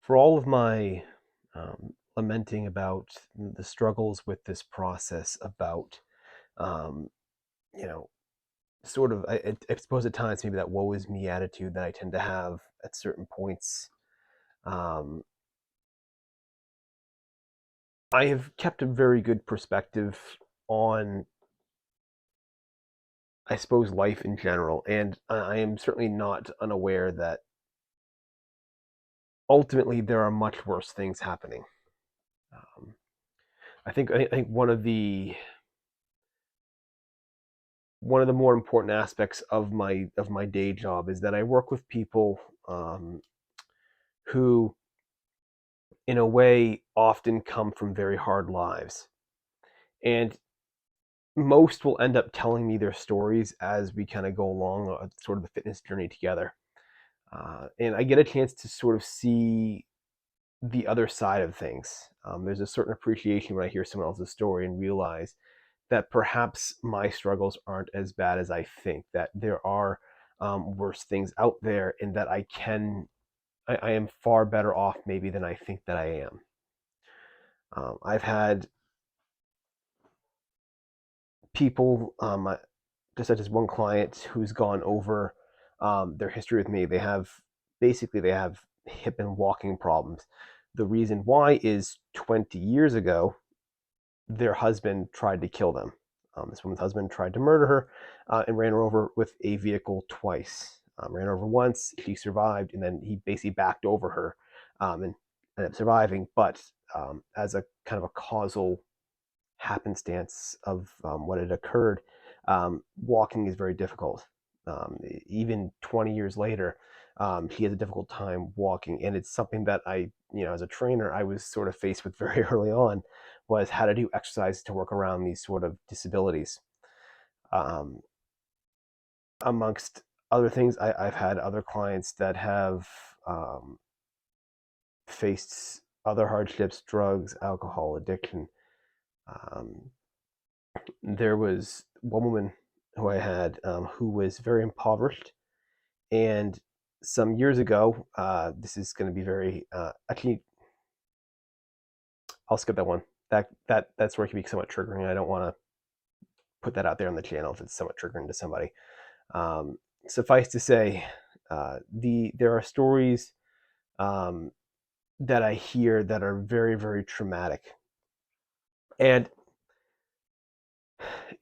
For all of my lamenting about the struggles with this process, about um, you know, sort of, I suppose at times maybe that woe is me attitude that I tend to have at certain points. Um, I have kept a very good perspective on, I suppose, life in general, and I am certainly not unaware that ultimately there are much worse things happening. Um, I think one of the more important aspects of my day job is that I work with people who, in a way, often come from very hard lives, and most will end up telling me their stories as we kind of go along sort of the fitness journey together, and I get a chance to sort of see the other side of things. There's a certain appreciation when I hear someone else's story and realize that perhaps my struggles aren't as bad as I think, that there are worse things out there, and that I am far better off maybe than I think that I am. I've had people, just such as one client who's gone over their history with me. They have hip and walking problems. The reason why is 20 years ago, their husband tried to kill them. This woman's husband tried to murder her and ran her over with a vehicle twice. Ran her over once, she survived, and then he basically backed over her and ended up surviving. But as a kind of a causal happenstance of what had occurred, walking is very difficult. Even 20 years later, he has a difficult time walking, and it's something that as a trainer, I was sort of faced with very early on, was how to do exercise to work around these sort of disabilities. Um, Amongst other things, I've had other clients that have um, faced other hardships, drugs, alcohol addiction. Um, there was one woman who I had who was very impoverished, and some years ago, this is going to be very actually, I'll skip that one. That's where it can be somewhat triggering. I don't want to put that out there on the channel if it's somewhat triggering to somebody. Um, Suffice to say, there are stories um, that I hear that are very, very traumatic, and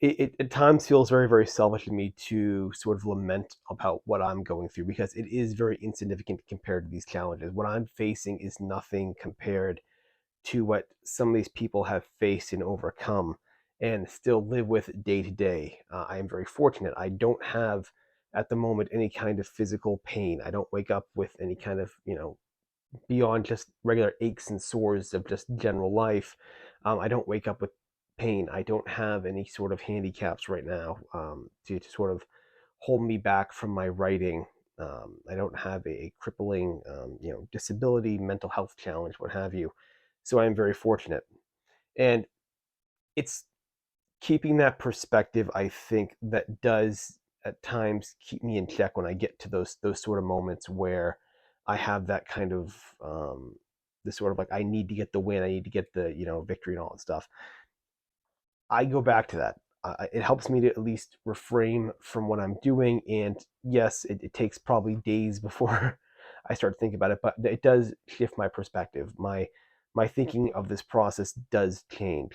it at times feels very, very selfish of me to sort of lament about what I'm going through, because it is very insignificant compared to these challenges. What I'm facing is nothing compared to what some of these people have faced and overcome and still live with day to day. I am very fortunate. I don't have at the moment any kind of physical pain. I don't wake up with any kind of, beyond just regular aches and sores of just general life. I don't wake up with pain. I don't have any sort of handicaps right now to sort of hold me back from my writing. I don't have a crippling, disability, mental health challenge, what have you. So I am very fortunate, and it's keeping that perspective, I think, that does at times keep me in check when I get to those sort of moments where I have that kind of the sort of like, I need to get the win, I need to get the victory and all that stuff. I go back to that. It helps me to at least refrain from what I'm doing, and yes, it takes probably days before I start thinking about it, but it does shift my perspective. My thinking of this process does change.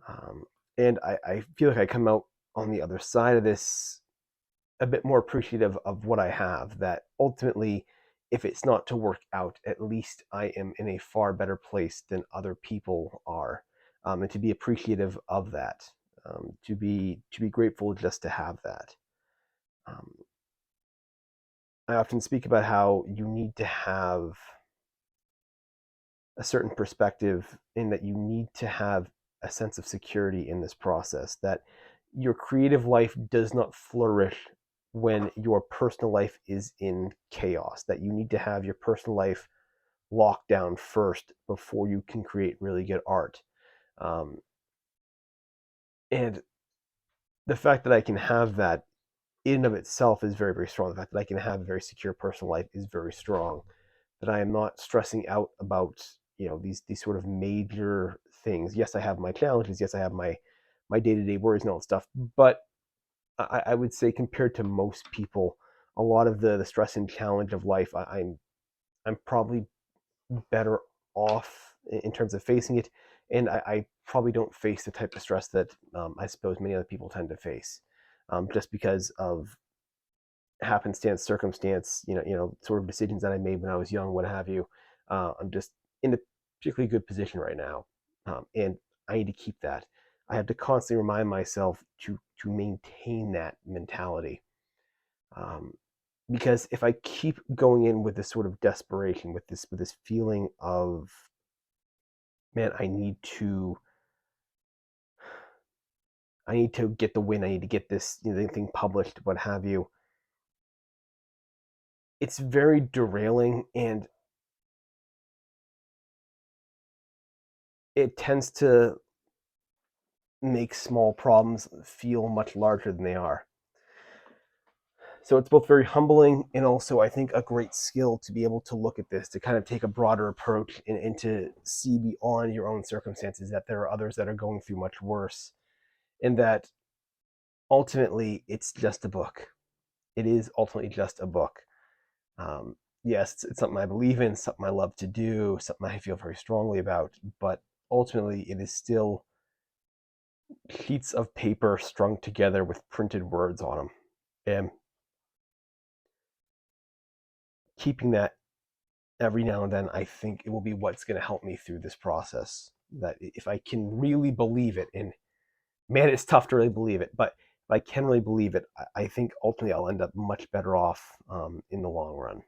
Um, and I feel like I come out on the other side of this a bit more appreciative of what I have. That ultimately, if it's not to work out, at least I am in a far better place than other people are, and to be appreciative of that, to be grateful just to have that. Um, I often speak about how you need to have a certain perspective, in that you need to have a sense of security in this process, that your creative life does not flourish when your personal life is in chaos, that you need to have your personal life locked down first before you can create really good art. Um, and the fact that I can have that in and of itself is very, very strong. The fact that I can have a very secure personal life is very strong. that I am not stressing out about, these sort of major things. Yes, I have my challenges. Yes, I have my day-to-day worries and all that stuff. But I would say compared to most people, a lot of the stress and challenge of life, I'm probably better off in terms of facing it, and I probably don't face the type of stress that I suppose many other people tend to face, just because of happenstance, circumstance, sort of decisions that I made when I was young, what have you. I'm just in a particularly good position right now, and I need to keep that. I have to constantly remind myself to maintain that mentality, um, because if I keep going in with this sort of desperation, with this feeling of, man, I need to get the win, I need to get this, thing published, what have you. It's very derailing, and it tends to make small problems feel much larger than they are. So it's both very humbling and also, I think, a great skill to be able to look at this, to kind of take a broader approach, and to see beyond your own circumstances that there are others that are going through much worse, and that ultimately it's just a book. It is ultimately just a book. Yes, it's something I believe in, something I love to do, something I feel very strongly about, but ultimately it is still sheets of paper strung together with printed words on them. And keeping that every now and then, I think it will be what's going to help me through this process. That if I can really believe it, and man, it's tough to really believe it, but if I can really believe it, I think ultimately I'll end up much better off in the long run.